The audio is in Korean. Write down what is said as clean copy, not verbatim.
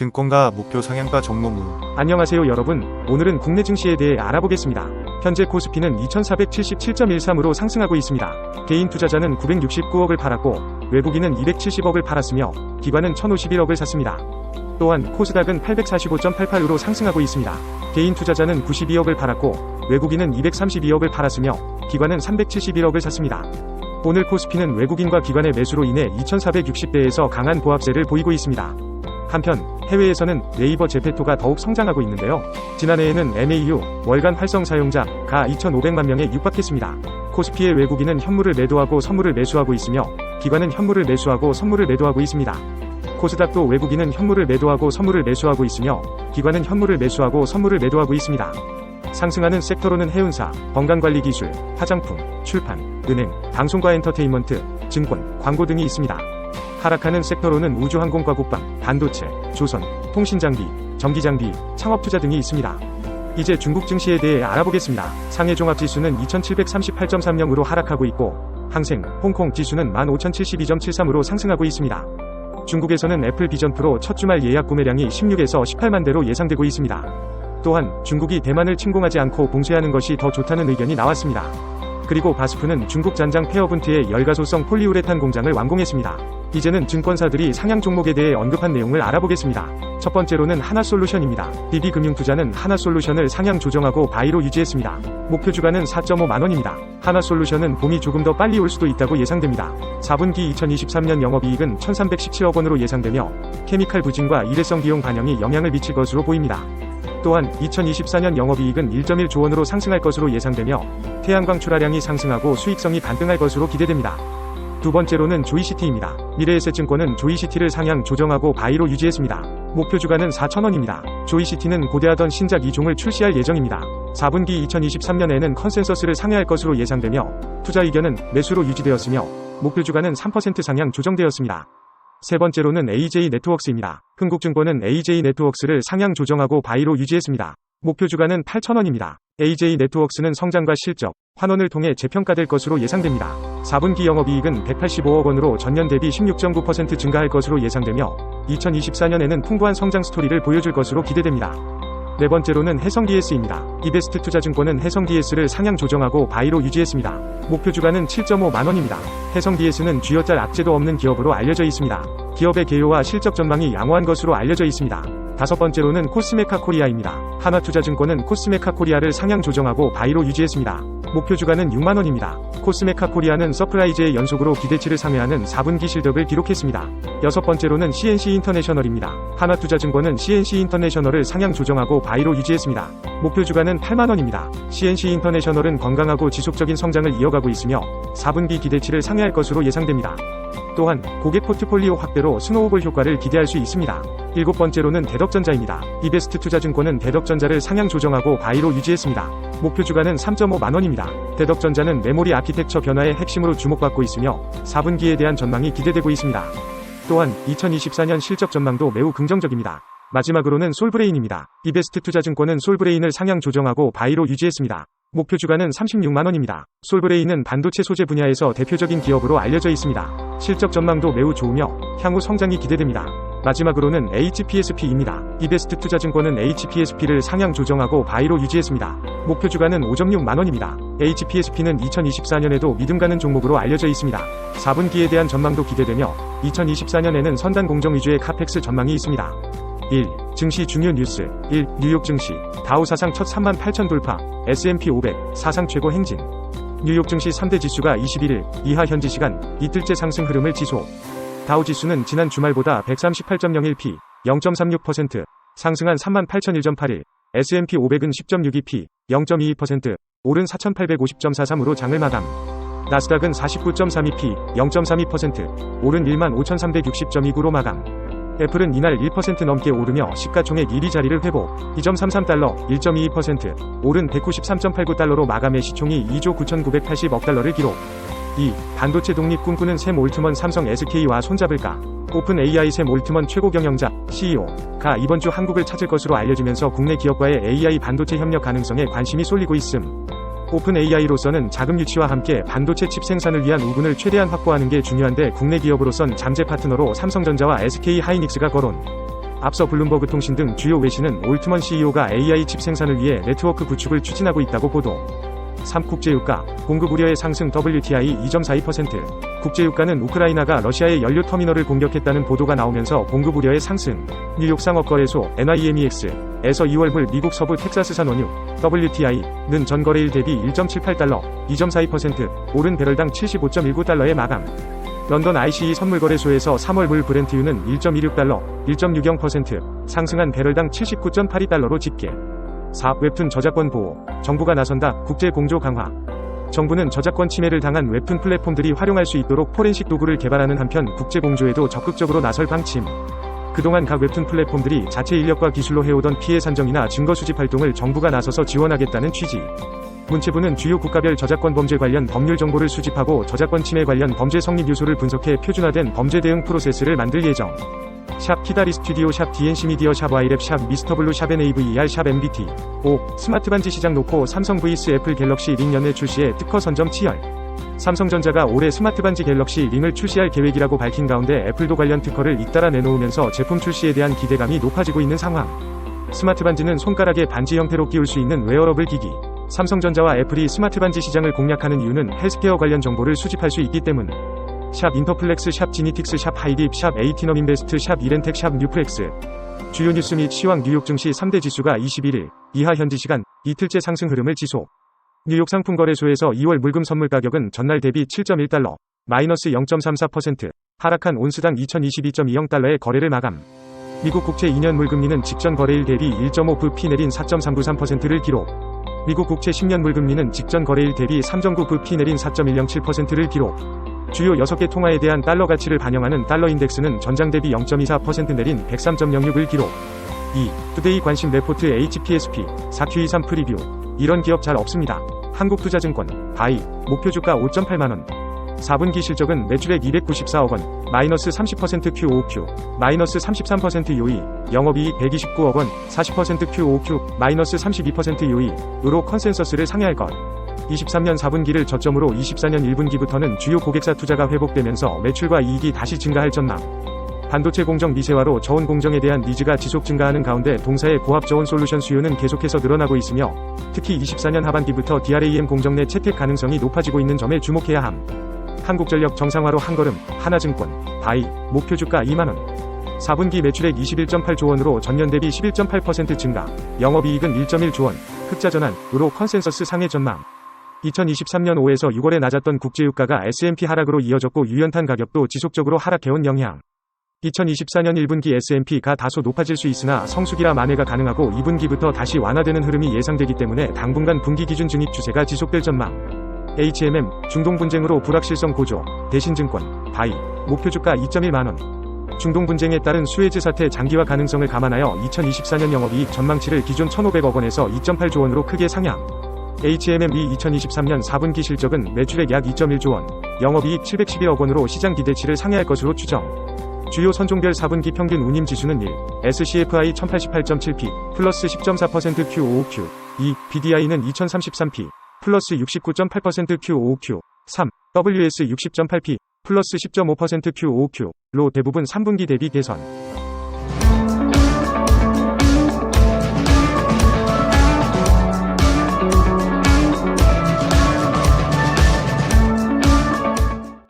증권가 목표 상향가 정모문. 안녕하세요 여러분. 오늘은 국내 증시에 대해 알아보겠습니다. 현재 코스피는 2477.13으로 상승하고 있습니다. 개인 투자자는 969억을 팔았고 외국인은 270억을 팔았으며 기관은 1051억을 샀습니다. 또한 코스닥은 845.88으로 상승하고 있습니다. 개인 투자자는 92억을 팔았고 외국인은 232억을 팔았으며 기관은 371억을 샀습니다. 오늘 코스피는 외국인과 기관의 매수로 인해 2460대에서 강한 보합세를 보이고 있습니다. 한편 해외에서는 네이버 제페토가 더욱 성장하고 있는데요. 지난해에는 MAU 월간 활성 사용자가 2,500만 명에 육박했습니다. 코스피의 외국인은 현물을 매도하고 선물을 매수하고 있으며 기관은 현물을 매수하고 선물을 매도하고 있습니다. 코스닥도 외국인은 현물을 매도하고 선물을 매수하고 있으며 기관은 현물을 매수하고 선물을 매도하고 있습니다. 상승하는 섹터로는 해운사, 건강관리기술, 화장품, 출판, 은행, 방송과 엔터테인먼트, 증권, 광고 등이 있습니다. 하락하는 섹터로는 우주항공과 국방, 반도체, 조선, 통신장비, 전기장비, 창업투자 등이 있습니다. 이제 중국 증시에 대해 알아보겠습니다. 상해종합지수는 2738.30으로 하락하고 있고 항생, 홍콩 지수는 15072.73으로 상승하고 있습니다. 중국에서는 애플 비전 프로 첫 주말 예약 구매량이 16에서 18만 대로 예상되고 있습니다. 또한 중국이 대만을 침공하지 않고 봉쇄하는 것이 더 좋다는 의견이 나왔습니다. 그리고 바스프는 중국 잔장 페어분트의 열가소성 폴리우레탄 공장을 완공했습니다. 이제는 증권사들이 상향 종목에 대해 언급한 내용을 알아보겠습니다. 첫 번째로는 하나솔루션입니다. DB금융투자는 하나솔루션을 상향 조정하고 바이로 유지했습니다. 목표 주가는 4.5만원입니다. 하나솔루션은 봄이 조금 더 빨리 올 수도 있다고 예상됩니다. 4분기 2023년 영업이익은 1317억 원으로 예상되며 케미칼 부진과 일회성 비용 반영이 영향을 미칠 것으로 보입니다. 또한 2024년 영업이익은 1.1조 원으로 상승할 것으로 예상되며 태양광 출하량이 상승하고 수익성이 반등할 것으로 기대됩니다. 두 번째로는 조이시티입니다. 미래에셋증권은 조이시티를 상향 조정하고 바이로 유지했습니다. 목표 주가는 4,000원입니다. 조이시티는 고대하던 신작 2종을 출시할 예정입니다. 4분기 2023년에는 컨센서스를 상회할 것으로 예상되며 투자 의견은 매수로 유지되었으며 목표 주가는 3% 상향 조정되었습니다. 세 번째로는 AJ네트워크스입니다. 흥국증권은 AJ네트워크스를 상향 조정하고 바이로 유지했습니다. 목표 주가는 8,000원입니다. AJ네트워크스는 성장과 실적, 환원을 통해 재평가될 것으로 예상됩니다. 4분기 영업이익은 185억 원으로 전년 대비 16.9% 증가할 것으로 예상되며 2024년에는 풍부한 성장 스토리를 보여줄 것으로 기대됩니다. 네 번째로는 해성DS입니다. 이베스트투자증권은 해성DS를 상향 조정하고 바이로 유지했습니다. 목표 주가는 7.5만원입니다. 해성DS는 쥐어짤 악재도 없는 기업으로 알려져 있습니다. 기업의 개요와 실적 전망이 양호한 것으로 알려져 있습니다. 다섯 번째로는 코스메카 코리아입니다. 하나투자증권은 코스메카 코리아를 상향 조정하고 바이로 유지했습니다. 목표 주가는 6만원입니다. 코스메카 코리아는 서프라이즈의 연속으로 기대치를 상회하는 4분기 실적을 기록했습니다. 여섯 번째로는 CNC 인터내셔널입니다. 하나투자증권은 CNC 인터내셔널을 상향 조정하고 바이로 유지했습니다. 목표 주가는 8만원입니다. CNC 인터내셔널은 건강하고 지속적인 성장을 이어가고 있으며 4분기 기대치를 상회할 것으로 예상됩니다. 또한 고객 포트폴리오 확대로 스노우볼 효과를 기대할 수 있습니다. 일곱 번째로는 대덕전자입니다. 이베스트투자증권은 대덕전자를 상향 조정하고 바이로 유지했습니다. 목표 주가는 3.5만원입니다. 대덕전자는 메모리 아키텍처 변화의 핵심으로 주목받고 있으며 4분기에 대한 전망이 기대되고 있습니다. 또한 2024년 실적 전망도 매우 긍정적입니다. 마지막으로는 솔브레인입니다. 이베스트투자증권은 솔브레인을 상향 조정하고 바이로 유지했습니다. 목표 주가는 36만원입니다. 솔브레인은 반도체 소재 분야에서 대표적인 기업으로 알려져 있습니다. 실적 전망도 매우 좋으며 향후 성장이 기대됩니다. 마지막으로는 HPSP입니다. 이베스트투자증권은 HPSP를 상향 조정하고 바이로 유지했습니다. 목표 주가는 5.6만원입니다. HPSP는 2024년에도 믿음 가는 종목으로 알려져 있습니다. 4분기에 대한 전망도 기대되며 2024년에는 선단 공정 위주의 카펙스 전망이 있습니다. 1. 증시 중요 뉴스. 1. 뉴욕 증시. 다우 사상 첫 38,000 돌파. S&P 500 사상 최고 행진. 뉴욕 증시 3대 지수가 21일 이하 현지 시간 이틀째 상승 흐름을 지속. 다우 지수는 지난 주말보다 138.01p 0.36% 상승한 38,001.81. S&P 500은 10.62p 0.22% 오른 4,850.43으로 장을 마감. 나스닥은 49.32p 0.32% 오른 15,360.29로 마감. 애플은 이날 1% 넘게 오르며 시가총액 1위 자리를 회복. 2.33달러 1.22% 오른 193.89달러로 마감해 시총이 2조 9,980억 달러를 기록. 2. 반도체 독립 꿈꾸는 샘 올트먼 삼성 SK와 손잡을까? 오픈 AI 샘 올트먼 최고 경영자 CEO가 이번 주 한국을 찾을 것으로 알려지면서 국내 기업과의 AI 반도체 협력 가능성에 관심이 쏠리고 있음. 오픈 AI로서는 자금 유치와 함께 반도체 칩 생산을 위한 우분을 최대한 확보하는 게 중요한데 국내 기업으로선 잠재 파트너로 삼성전자와 SK 하이닉스가 거론. 앞서 블룸버그 통신 등 주요 외신은 올트먼 CEO가 AI 칩 생산을 위해 네트워크 구축을 추진하고 있다고 보도. 3. 국제유가, 공급 우려의 상승 WTI 2.42%. 국제유가는 우크라이나가 러시아의 연료 터미널을 공격했다는 보도가 나오면서 공급 우려의 상승. 뉴욕 상업거래소 NYMEX에서 2월 물 미국 서부 텍사스산 원유 WTI는 전 거래일 대비 1.78달러, 2.42% 오른 배럴당 75.19달러에 마감. 런던 ICE 선물거래소에서 3월 물 브렌트유는 1.26달러, 1.60% 상승한 배럴당 79.82달러로 집계. 4. 웹툰 저작권 보호. 정부가 나선다. 국제 공조 강화. 정부는 저작권 침해를 당한 웹툰 플랫폼들이 활용할 수 있도록 포렌식 도구를 개발하는 한편 국제 공조에도 적극적으로 나설 방침. 그동안 각 웹툰 플랫폼들이 자체 인력과 기술로 해오던 피해 산정이나 증거 수집 활동을 정부가 나서서 지원하겠다는 취지. 문체부는 주요 국가별 저작권 범죄 관련 법률 정보를 수집하고 저작권 침해 관련 범죄 성립 요소를 분석해 표준화된 범죄 대응 프로세스를 만들 예정. 샵 키다리 스튜디오 샵 DNC 미디어 샵 와이랩 샵 미스터블루 샵 NAVER 샵 MBT. 5. 스마트 반지 시장 놓고 삼성 vs 애플 갤럭시 링 연내 출시에 특허 선점 치열. 삼성전자가 올해 스마트 반지 갤럭시 링을 출시할 계획이라고 밝힌 가운데 애플도 관련 특허를 잇따라 내놓으면서 제품 출시에 대한 기대감이 높아지고 있는 상황. 스마트 반지는 손가락에 반지 형태로 끼울 수 있는 웨어러블 기기. 삼성전자와 애플이 스마트 반지 시장을 공략하는 이유는 헬스케어 관련 정보를 수집할 수 있기 때문. 샵 인터플렉스 샵 지니틱스 샵 하이딥 샵 에이티넘인베스트 샵 이렌텍 샵 뉴프렉스. 주요 뉴스 및 시황. 뉴욕 증시 3대 지수가 21일 이하 현지 시간 이틀째 상승 흐름을 지속. 뉴욕 상품거래소에서 2월 물금 선물 가격은 전날 대비 7.1달러, 마이너스 0.34% 하락한 온스당 2022.20달러의 거래를 마감. 미국 국채 2년 물금리는 직전 거래일 대비 1.5bp 내린 4.393%를 기록. 미국 국채 10년 물금리는 직전 거래일 대비 3.9bp 내린 4.107%를 기록. 주요 6개 통화에 대한 달러 가치를 반영하는 달러 인덱스는 전장 대비 0.24% 내린 103.06을 기록. 2. 투데이 관심 레포트 HPSP 4Q23 프리뷰. 이런 기업 잘 없습니다. 한국투자증권 바이 목표 주가 5.8만원. 4분기 실적은 매출액 294억원, 마이너스 30% QOQ, 마이너스 33% 요이, 영업이익 129억원, 40% QOQ, 마이너스 32% 요이으로 컨센서스를 상회할 것. 23년 4분기를 저점으로 24년 1분기부터는 주요 고객사 투자가 회복되면서 매출과 이익이 다시 증가할 전망. 반도체 공정 미세화로 저온 공정에 대한 니즈가 지속 증가하는 가운데 동사의 고압 저온 솔루션 수요는 계속해서 늘어나고 있으며 특히 24년 하반기부터 DRAM 공정 내 채택 가능성이 높아지고 있는 점에 주목해야 함. 한국전력 정상화로 한걸음. 하나증권 바이 목표 주가 2만원. 4분기 매출액 21.8조 원으로 전년 대비 11.8% 증가, 영업이익은 1.1조 원, 흑자 전환으로 컨센서스 상회 전망. 2023년 5에서 6월에 낮았던 국제유가가 S&P 하락으로 이어졌고 유연탄 가격도 지속적으로 하락해온 영향. 2024년 1분기 S&P가 다소 높아질 수 있으나 성수기라 만회가 가능하고 2분기부터 다시 완화되는 흐름이 예상되기 때문에 당분간 분기 기준 증입 추세가 지속될 전망. HMM 중동 분쟁으로 불확실성 고조. 대신증권 바이 목표 주가 2.1만원. 중동 분쟁에 따른 수에즈 사태 장기화 가능성을 감안하여 2024년 영업이익 전망치를 기존 1,500억 원에서 2.8조 원으로 크게 상향. HMM이 2023년 4분기 실적은 매출액 약 2.1조 원, 영업이익 711억 원으로 시장 기대치를 상회할 것으로 추정. 주요 선종별 4분기 평균 운임 지수는 1. SCFI 1088.7p, 플러스 10.4% QOQ. 2. BDI는 2033p, 플러스 69.8% QOQ. 3. WS 60.8p, 플러스 10.5% QOQ로 대부분 3분기 대비 개선.